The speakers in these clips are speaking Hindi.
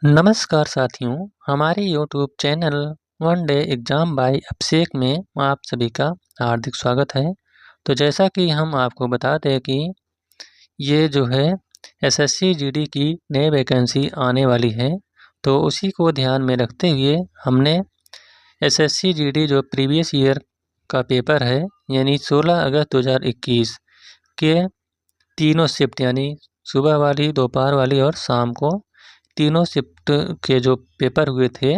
नमस्कार साथियों, हमारे YouTube channel one day exam by Abhishek में आप सभी का हार्दिक स्वागत है। तो जैसा कि हम आपको बता दें कि ये जो है एसएससी जीडी की नई वैकेंसी आने वाली है, तो उसी को ध्यान में रखते हुए हमने एसएससी जीडी जो प्रीवियस ईयर का पेपर है यानी 16 अगस्त 2021 के तीनों शिफ्ट यानी सुबह वाली, दोपहर वाली और शाम को तीनों शिफ्ट के जो पेपर हुए थे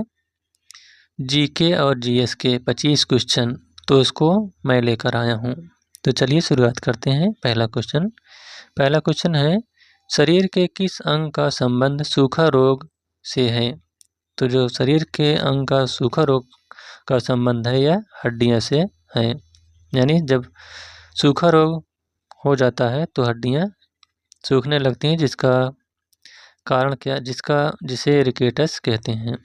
जीके और जीएस के 25 क्वेश्चन, तो इसको मैं लेकर आया हूँ। तो चलिए शुरुआत करते हैं। पहला क्वेश्चन है, शरीर के किस अंग का संबंध सूखा रोग से है? तो जो शरीर के अंग का सूखा रोग का संबंध है यह हड्डियाँ से है, यानी जब सूखा रोग हो जाता है तो हड्डियाँ सूखने लगती हैं, जिसका कारण क्या, जिसे रिकेटस कहते हैं।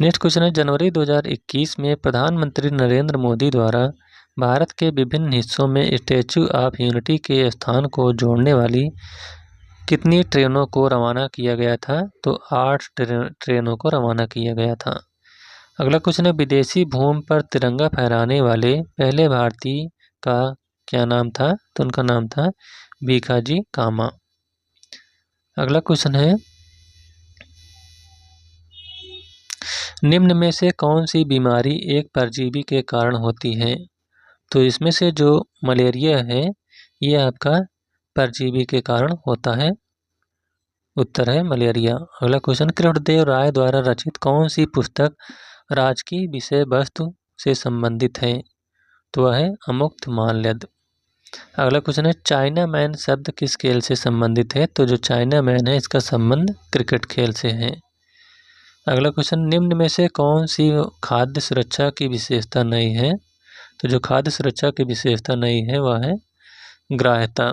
नेक्स्ट क्वेश्चन है, जनवरी 2021 में प्रधानमंत्री नरेंद्र मोदी द्वारा भारत के विभिन्न हिस्सों में स्टैचू ऑफ यूनिटी के स्थान को जोड़ने वाली कितनी ट्रेनों को रवाना किया गया था? तो 8 ट्रेनों को रवाना किया गया था। अगला क्वेश्चन है, विदेशी भूमि पर तिरंगा फहराने वाले पहले भारतीय का क्या नाम था? तो उनका नाम था भीखाजी कामा। अगला क्वेश्चन है, निम्न में से कौन सी बीमारी एक परजीवी के कारण होती है? तो इसमें से जो मलेरिया है ये आपका परजीवी के कारण होता है। उत्तर है मलेरिया। अगला क्वेश्चन, कृष्णदेव राय द्वारा रचित कौन सी पुस्तक राजकीय विषय वस्तु से संबंधित है? तो वह है अमुक्त माल्यद। अगला क्वेश्चन है, चाइना मैन शब्द किस खेल से संबंधित है? तो जो चाइना मैन है इसका संबंध क्रिकेट खेल से है। अगला क्वेश्चन, निम्न में से कौन सी खाद्य सुरक्षा की विशेषता नहीं है? तो जो खाद्य सुरक्षा की विशेषता नहीं है वह है ग्राह्यता।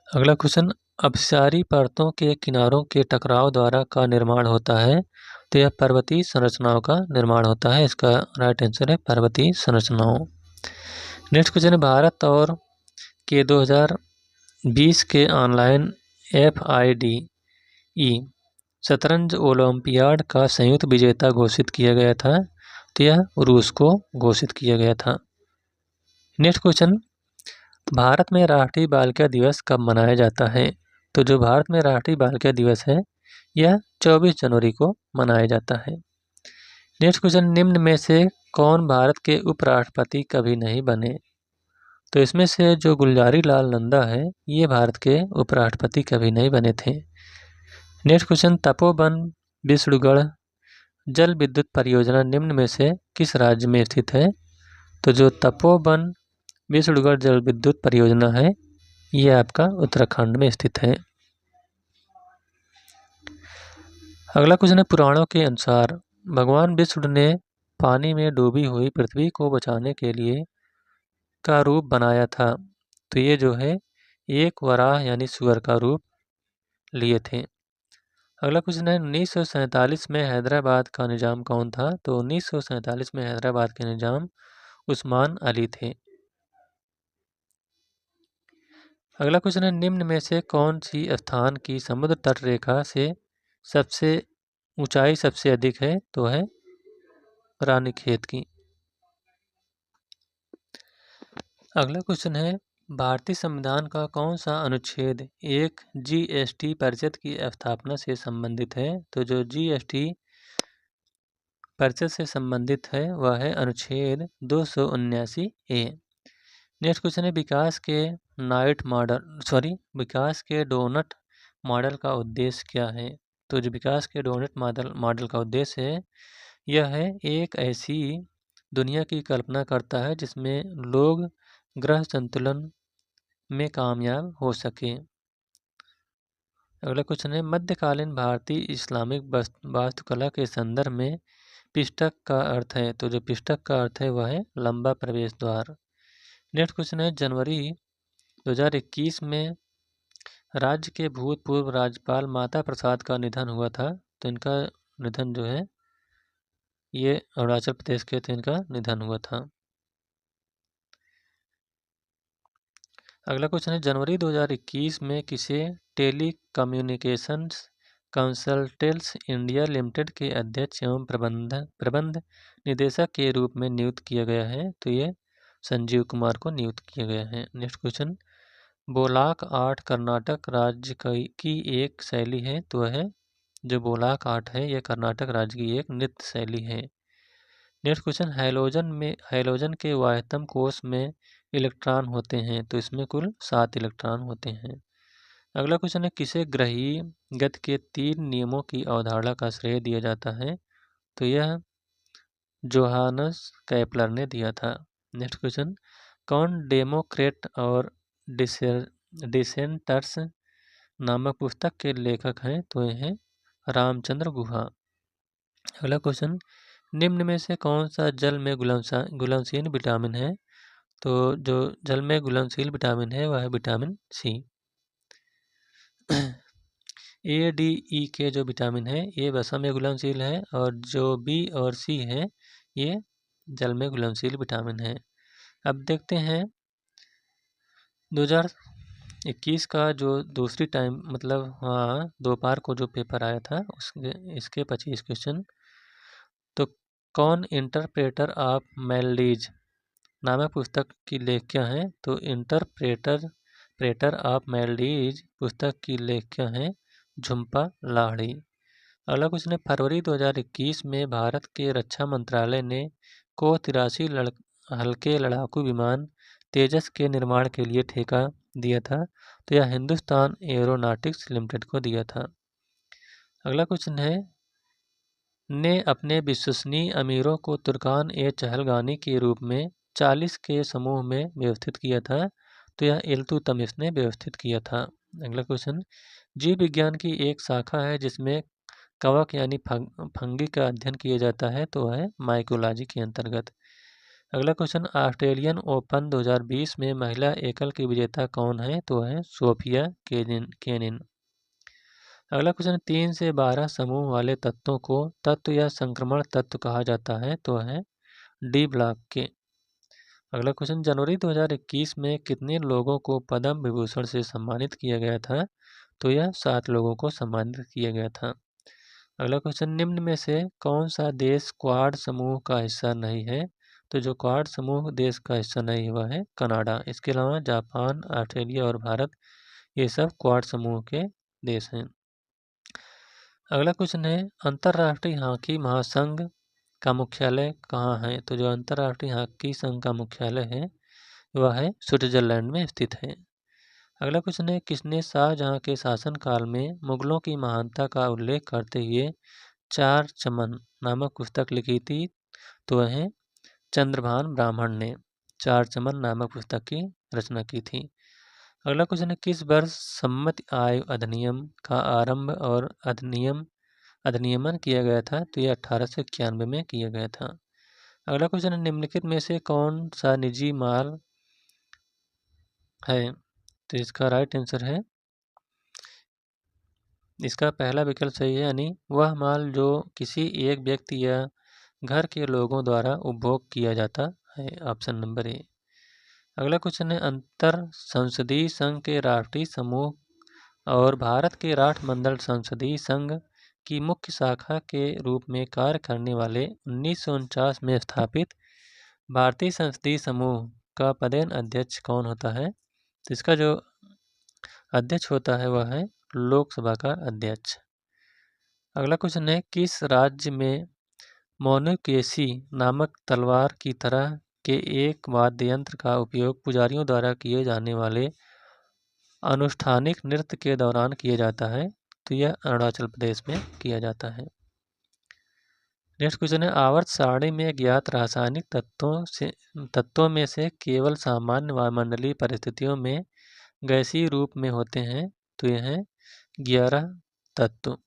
अगला क्वेश्चन, अपसारी परतों के किनारों के टकराव द्वारा का निर्माण होता है? तो यह पर्वतीय संरचनाओं का निर्माण होता है। इसका राइट आंसर है पर्वतीय संरचनाओं। नेक्स्ट क्वेश्चन है, भारत और के 2020 के ऑनलाइन FIDE शतरंज ओलंपियाड का संयुक्त विजेता घोषित किया गया था? तो यह रूस को घोषित किया गया था। नेक्स्ट क्वेश्चन, भारत में राष्ट्रीय बालिका दिवस कब मनाया जाता है? तो जो भारत में राष्ट्रीय बालिका दिवस है यह 24 जनवरी को मनाया जाता है। नेक्स्ट क्वेश्चन, निम्न में से कौन भारत के उपराष्ट्रपति कभी नहीं बने? तो इसमें से जो गुलजारी लाल नंदा है ये भारत के उपराष्ट्रपति कभी नहीं बने थे। नेक्स्ट क्वेश्चन, तपोवन विष्णुगढ़ जल विद्युत परियोजना निम्न में से किस राज्य में स्थित है? तो जो तपोवन विष्णुगढ़ जल विद्युत परियोजना है ये आपका उत्तराखंड में स्थित है। अगला क्वेश्चन है, पुराणों के अनुसार भगवान विष्णु ने पानी में डूबी हुई पृथ्वी को बचाने के लिए का रूप बनाया था? तो ये जो है एक वराह यानी सुअर का रूप लिए थे। अगला क्वेश्चन है, 1947 में हैदराबाद का निजाम कौन था? तो 1947 में हैदराबाद के निजाम उस्मान अली थे। अगला क्वेश्चन है, निम्न में से कौन सी स्थान की समुद्र तट रेखा से सबसे ऊंचाई सबसे अधिक है? तो है रानीखेत की। अगला क्वेश्चन है, भारतीय संविधान का कौन सा अनुच्छेद एक GST परिषद की स्थापना से संबंधित है? तो जो GST परिषद से संबंधित है वह है अनुच्छेद 279A। नेक्स्ट क्वेश्चन है, विकास के डोनट मॉडल का उद्देश्य क्या है? तो जो विकास के डोनट मॉडल का उद्देश्य है यह है एक ऐसी दुनिया की कल्पना करता है जिसमें लोग ग्रह संतुलन में कामयाब हो सके। अगला क्वेश्चन है, मध्यकालीन भारतीय इस्लामिक वास्तुकला के संदर्भ में पिष्टक का अर्थ है? तो जो पिष्टक का अर्थ है वह है लंबा प्रवेश द्वार। नेक्स्ट क्वेश्चन है, जनवरी 2021 में राज्य के भूतपूर्व राज्यपाल माता प्रसाद का निधन हुआ था। तो इनका निधन जो है ये अरुणाचल प्रदेश के थे, इनका निधन हुआ था। अगला क्वेश्चन है, जनवरी 2021 में किसे telecommunications consultants India limited के अध्यक्ष एवं प्रबंध निदेशक के रूप में नियुक्त किया गया है? तो ये संजीव कुमार को नियुक्त किया गया है। नेक्स्ट क्वेश्चन, बोलाक आर्ट कर्नाटक राज्य की एक शैली है? तो है जो बोलाक आर्ट है यह कर्नाटक राज्य की एक नृत्य शैली है। नेक्स्ट क्वेश्चन, हैलोजन के वाह्यतम कोष में इलेक्ट्रॉन होते हैं? तो इसमें कुल 7 इलेक्ट्रॉन होते हैं। अगला क्वेश्चन है, किसे ग्रही गति के 3 नियमों की अवधारणा का श्रेय दिया जाता है? तो यह जोहानस कैपलर ने दिया था। नेक्स्ट क्वेश्चन, कौन डेमोक्रेट और डिसेंटर्स नामक पुस्तक के लेखक हैं? तो ये हैं रामचंद्र गुहा। अगला क्वेश्चन, निम्न में से कौन सा जल में घुलनशील विटामिन है? तो जो जल में घुलनशील विटामिन है वह है विटामिन सी। ए, डी, ई के जो विटामिन है ये वसा में घुलनशील है और जो बी और सी है ये जल में घुलनशील विटामिन है। अब देखते हैं 2021 का जो दूसरी टाइम मतलब दोपहर को जो पेपर आया था इसके 25 क्वेश्चन। तो कौन इंटरप्रेटर ऑफ मेलडीज नामक पुस्तक की लेखिका हैं? तो इंटरप्रेटर ऑफ मेलडीज पुस्तक की लेखिका हैं झुम्पा लाहिड़ी। अगला क्वेश्चन है, फरवरी 2021 में भारत के रक्षा मंत्रालय ने को 83 हल्के लड़ाकू विमान तेजस के निर्माण के लिए ठेका दिया था? तो यह हिंदुस्तान एरोनॉटिक्स लिमिटेड को दिया था। अगला क्वेश्चन है, ने अपने विश्वसनीय अमीरों को तुर्कान-ए-चहलगानी के रूप में 40 के समूह में व्यवस्थित किया था? तो यह इल्तुतमिश ने व्यवस्थित किया था। अगला क्वेश्चन, जीव विज्ञान की एक शाखा है जिसमें कवक यानी फंगी का अध्ययन किया जाता है? तो है माइकोलॉजी के अंतर्गत। अगला क्वेश्चन, ऑस्ट्रेलियन ओपन 2020 में महिला एकल की विजेता कौन है? तो है सोफिया केनिन। अगला क्वेश्चन, 3 से 12 समूह वाले तत्वों को तत्व या संक्रमण तत्व कहा जाता है? तो है डी ब्लॉक के। अगला क्वेश्चन, जनवरी 2021 में कितने लोगों को पद्म विभूषण से सम्मानित किया गया था? तो यह 7 लोगों को सम्मानित किया गया था। अगला क्वेश्चन, निम्न में से कौन सा देश क्वाड समूह का हिस्सा नहीं है? तो जो क्वाड समूह देश का हिस्सा नहीं हुआ है कनाडा। इसके अलावा जापान, ऑस्ट्रेलिया और भारत ये सब क्वाड समूह के देश हैं। अगला क्वेश्चन है, अंतर्राष्ट्रीय हॉकी महासंघ का मुख्यालय कहाँ है? तो जो अंतर्राष्ट्रीय हॉकी संघ का मुख्यालय है वह है स्विट्जरलैंड में स्थित है। अगला क्वेश्चन है, किसने शाहजहां के शासनकाल में मुगलों की महानता का उल्लेख करते हुए चार चमन नामक पुस्तक लिखी थी? तो वह चंद्रभान ब्राह्मण ने चार चमन नामक पुस्तक की रचना की थी। अगला क्वेश्चन है, किस वर्ष सम्मति आयोग अधिनियम का आरंभ और अधिनियमन किया गया था? तो यह 1891 में किया गया था। अगला क्वेश्चन है, निम्नलिखित में से कौन सा निजी माल है? तो इसका राइट आंसर है, इसका पहला विकल्प सही है, यानी वह माल जो किसी एक व्यक्ति या घर के लोगों द्वारा उपभोग किया जाता है। Option number A. अगला क्वेश्चन है, अंतर संसदीय संघ के राष्ट्रीय समूह और भारत के राष्ट्रमंडल संसदीय संघ की मुख्य शाखा के रूप में कार्य करने वाले 1949 में स्थापित भारतीय संसदीय समूह का पदेन अध्यक्ष कौन होता है? तो इसका जो अध्यक्ष होता है वह है लोकसभा का अध्यक्ष। अगला क्वेश्चन है, किस राज्य में मोनुकेशी नामक तलवार की तरह के एक वाद्य यंत्र का उपयोग पुजारियों द्वारा किए जाने वाले अनुष्ठानिक नृत्य के दौरान किया जाता है? तो यह अरुणाचल प्रदेश में किया जाता है। नेक्स्ट क्वेश्चन है, आवर्त सारणी में ज्ञात रासायनिक तत्वों में से केवल सामान्य वायुमंडलीय परिस्थितियों में गैसीय रूप में होते हैं? तो यह है 11 तत्व।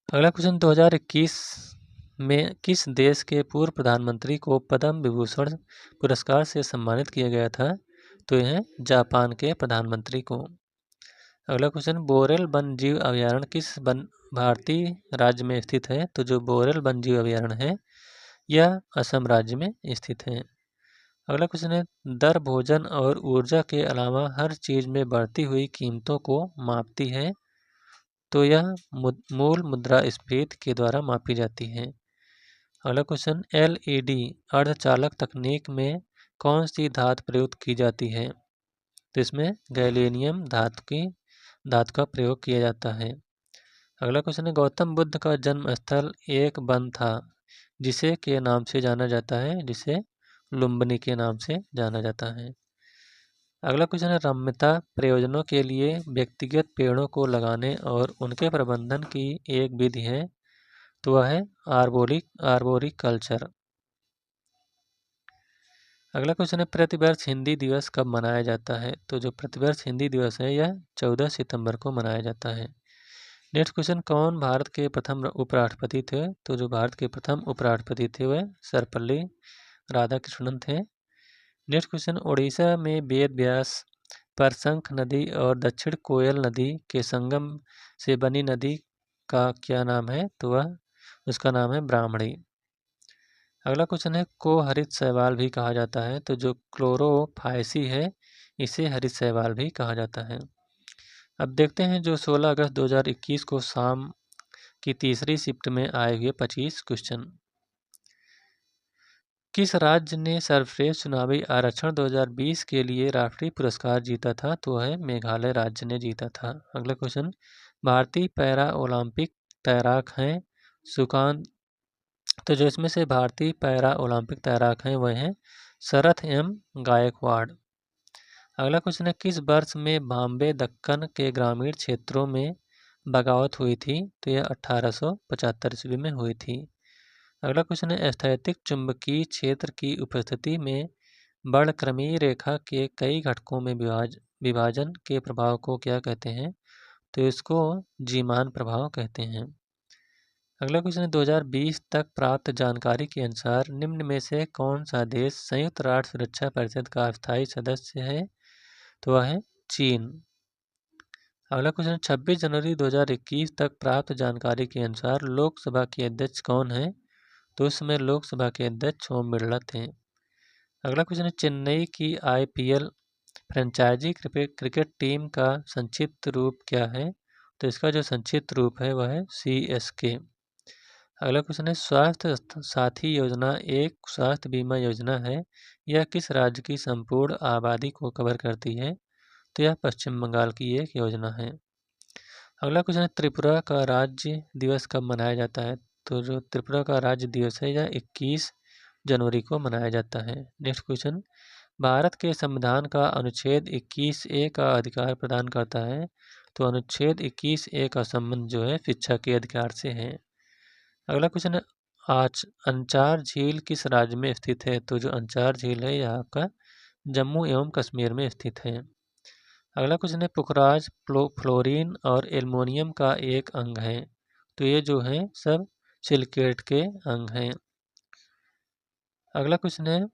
अगला क्वेश्चन, 2021 में किस देश के पूर्व प्रधानमंत्री को पद्म विभूषण पुरस्कार से सम्मानित किया गया था? तो यह जापान के प्रधानमंत्री को। अगला क्वेश्चन, बोरेल वन्यजीव अभयारण्य किस भारतीय राज्य में स्थित है? तो जो बोरेल वन्यजीव अभयारण्य है यह असम राज्य में स्थित है। अगला क्वेश्चन है, दर भोजन और ऊर्जा के अलावा हर चीज में बढ़ती हुई कीमतों को मापती है, तो यह मूल मुद्रास्फीति के द्वारा मापी जाती है। अगला क्वेश्चन, LED अर्धचालक तकनीक में कौन सी धातु प्रयुक्त की जाती है? तो इसमें गैलियम धातु का प्रयोग किया जाता है। अगला क्वेश्चन है, गौतम बुद्ध का जन्म स्थल एक वन था जिसे के नाम से जाना जाता है, जिसे लुम्बिनी के नाम से जाना जाता है। अगला क्वेश्चन है, रम्यता प्रयोजनों के लिए व्यक्तिगत पेड़ों को लगाने और उनके प्रबंधन की एक विधि है, तो वह है आर्बोरिकल्चर। अगला क्वेश्चन है, प्रतिवर्ष हिंदी दिवस कब मनाया जाता है? तो जो प्रतिवर्ष हिंदी दिवस है यह 14 सितंबर को मनाया जाता है। नेक्स्ट क्वेश्चन, कौन भारत के प्रथम उपराष्ट्रपति थे? तो जो भारत के प्रथम उपराष्ट्रपति थे वह सर्वपल्ली राधाकृष्णन थे। नेक्स्ट क्वेश्चन, उड़ीसा में वेद व्यास पर शंख नदी और दक्षिण कोयल नदी के संगम से बनी नदी का क्या नाम है? तो वह उसका नाम है ब्राह्मणी। अगला क्वेश्चन है, को हरित शैवाल भी कहा जाता है, तो जो क्लोरोफायसी है इसे हरित शैवाल भी कहा जाता है। अब देखते हैं जो 16 अगस्त 2021 को शाम की तीसरी शिफ्ट में आए हुए 25 क्वेश्चन। किस राज्य ने सर्वश्रेष्ठ चुनावी आरक्षण 2020 के लिए राष्ट्रीय पुरस्कार जीता था? तो है मेघालय राज्य ने जीता था। अगला क्वेश्चन, भारतीय पैरा ओलंपिक तैराक हैं सुकांत, तो जो इसमें से भारतीय पैरा ओलंपिक तैराक हैं वह हैं शरथ एम गायकवाड़। अगला क्वेश्चन है, किस वर्ष में बॉम्बे दक्कन के ग्रामीण क्षेत्रों में बगावत हुई थी? तो यह 1875 ईस्वी में हुई थी। अगला क्वेश्चन है, स्थैतिक चुंबकीय क्षेत्र की उपस्थिति में वर्णक्रमीय रेखा के कई घटकों में विभाजन के प्रभाव को क्या कहते हैं? तो इसको जीमान प्रभाव कहते हैं। अगला क्वेश्चन है, 2020 तक प्राप्त जानकारी के अनुसार निम्न में से कौन सा देश संयुक्त राष्ट्र सुरक्षा परिषद का अस्थायी सदस्य है? तो वह है चीन। अगला क्वेश्चन, 26 जनवरी 2021 तक प्राप्त जानकारी के अनुसार लोकसभा के अध्यक्ष कौन है? तो उस समय लोकसभा के अध्यक्ष ओम बिरला थे। अगला क्वेश्चन है, चेन्नई की IPL फ्रेंचाइजी क्रिकेट टीम का संक्षिप्त रूप क्या है? तो इसका जो संक्षिप्त रूप है वह है CSK। अगला क्वेश्चन है, स्वास्थ्य साथी योजना एक स्वास्थ्य बीमा योजना है, यह किस राज्य की संपूर्ण आबादी को कवर करती है? तो यह पश्चिम बंगाल की एक योजना है। अगला क्वेश्चन है, त्रिपुरा का राज्य दिवस कब मनाया जाता है? तो जो त्रिपुरा का राज्य दिवस है यह 21 जनवरी को मनाया जाता है। नेक्स्ट क्वेश्चन, भारत के संविधान का अनुच्छेद 21A का अधिकार प्रदान करता है, तो अनुच्छेद 21A का संबंध जो है शिक्षा के अधिकार से है। अगला क्वेश्चन है, आज अंचार झील किस राज्य में स्थित है? तो जो अंचार झील है यह आपका जम्मू एवं कश्मीर में स्थित है। अगला क्वेश्चन है, पुखराज फ्लोरीन और एल्युमिनियम का एक अंग है, तो ये जो है सब सिलिकेट के अंग हैं। अगला क्वेश्चन है,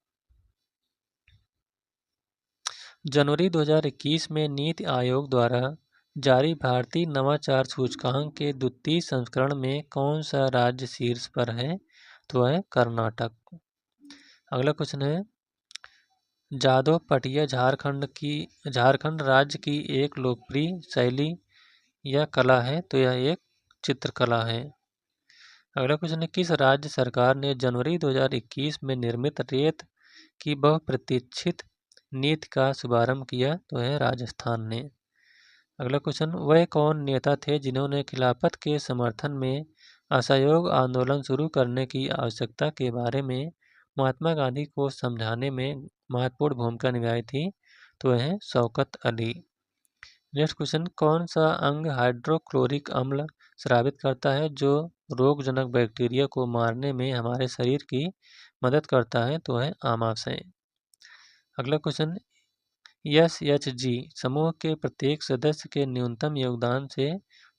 जनवरी 2021 में नीति आयोग द्वारा जारी भारतीय नवाचार सूचकांक के द्वितीय संस्करण में कौन सा राज्य शीर्ष पर है? तो है कर्नाटक। अगला क्वेश्चन है, जादव पटिया झारखंड राज्य की एक लोकप्रिय शैली या कला है, तो यह एक चित्रकला है। अगला क्वेश्चन है, किस राज्य सरकार ने जनवरी 2021 में निर्मित रेत की बहुप्रतीक्षित नीति का शुभारंभ किया? तो है राजस्थान ने। अगला क्वेश्चन, वह कौन नेता थे जिन्होंने खिलाफत के समर्थन में असहयोग आंदोलन शुरू करने की आवश्यकता के बारे में महात्मा गांधी को समझाने में महत्वपूर्ण भूमिका निभाई थी? तो वह है शौकत अली। नेक्स्ट क्वेश्चन, कौन सा अंग हाइड्रोक्लोरिक अम्ल स्रावित करता है जो रोगजनक बैक्टीरिया को मारने में हमारे शरीर की मदद करता है? तो है आमाशय। अगला क्वेश्चन, SHG समूह के प्रत्येक सदस्य के न्यूनतम योगदान से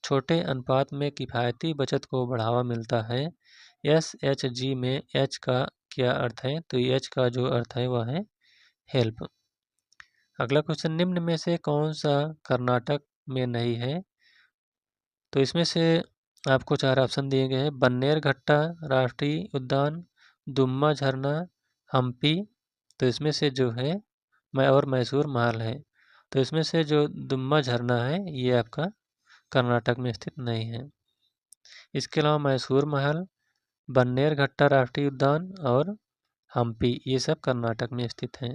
छोटे अनुपात में किफायती बचत को बढ़ावा मिलता है। SHG में H का क्या अर्थ है? तो H का जो अर्थ है वह है हेल्प। अगला क्वेश्चन, निम्न में से कौन सा कर्नाटक में नहीं है? तो इसमें से आपको 4 ऑप्शन दिए गए हैं, बन्नेरघट्टा राष्ट्रीय उद्यान, दुम्मा झरना, हम्पी तो इसमें से जो है और मैसूर महल है, तो इसमें से जो दुम्मा झरना है ये आपका कर्नाटक में स्थित नहीं है। इसके अलावा मैसूर महल, बन्नेरघट्टा राष्ट्रीय उद्यान और हम्पी ये सब कर्नाटक में स्थित हैं।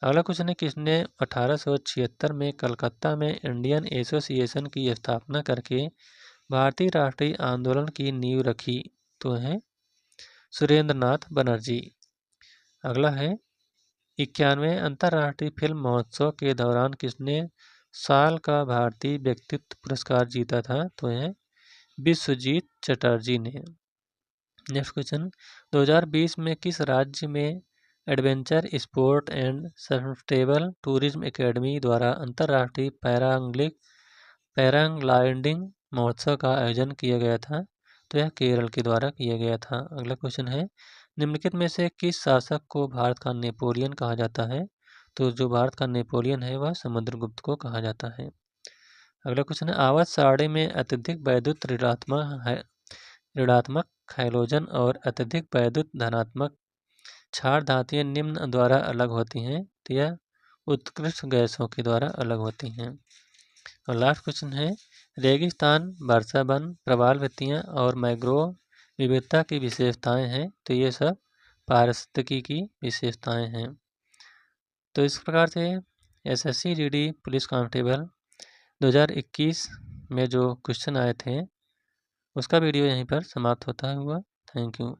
अगला क्वेश्चन है, किसने 1876 में कलकत्ता में इंडियन एसोसिएशन की स्थापना करके भारतीय राष्ट्रीय आंदोलन की नींव रखी? तो है सुरेंद्र नाथ बनर्जी। अगला है, 91वें अंतर्राष्ट्रीय फिल्म महोत्सव के दौरान किसने साल का भारतीय व्यक्तित्व पुरस्कार जीता था? तो है विश्वजीत चटर्जी ने। नेक्स्ट क्वेश्चन, 2020 में किस राज्य में adventure sport and sustainable tourism academy द्वारा अंतर्राष्ट्रीय पैराग्लाइडिंग महोत्सव का आयोजन किया गया था? तो यह केरल के द्वारा किया गया था। अगला क्वेश्चन है, निम्नलिखित में से किस शासक को भारत का नेपोलियन कहा जाता है? तो जो भारत का नेपोलियन है वह समुद्रगुप्त को कहा जाता है। अगला क्वेश्चन है, आवर्त सारणी में अत्यधिक वैद्युत ऋणात्मक हैलोजन और अत्यधिक वैद्युत धनात्मक क्षार धातुएं निम्न द्वारा अलग होती हैं? तो यह उत्कृष्ट गैसों के द्वारा अलग होती हैं। और लास्ट क्वेश्चन है, रेगिस्तान, वर्षा वन, प्रवाल भित्तियाँ और मैंग्रोव विविधता की विशेषताएं हैं? तो ये सब पारिस्थितिकी की विशेषताएं हैं। तो इस प्रकार से एसएससी जीडी पुलिस कांस्टेबल 2021 में जो क्वेश्चन आए थे उसका वीडियो यहीं पर समाप्त होता हुआ। Thank you.